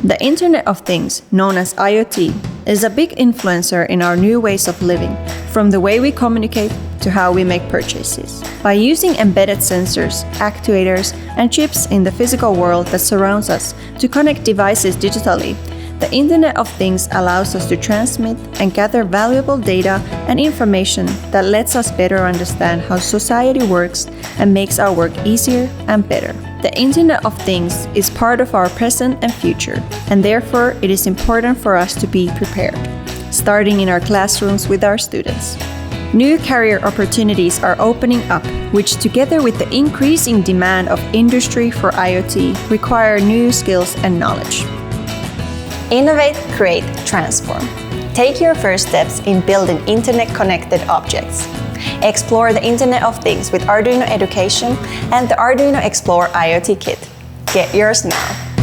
The Internet of Things, known as IoT, is a big influencer in our new ways of living, from the way we communicate to how we make purchases. By using embedded sensors, actuators, and chips in the physical world that surrounds us to connect devices digitally, the Internet of Things allows us to transmit and gather valuable data and information that lets us better understand how society works and makes our work easier and better. The Internet of Things is part of our present and future, and therefore it is important for us to be prepared, starting in our classrooms with our students. New career opportunities are opening up, which together with the increasing demand of industry for IoT require new skills and knowledge. Innovate, create, transform. Take your first steps in building internet-connected objects. Explore the Internet of Things with Arduino Education and the Arduino Explore IoT Kit. Get yours now!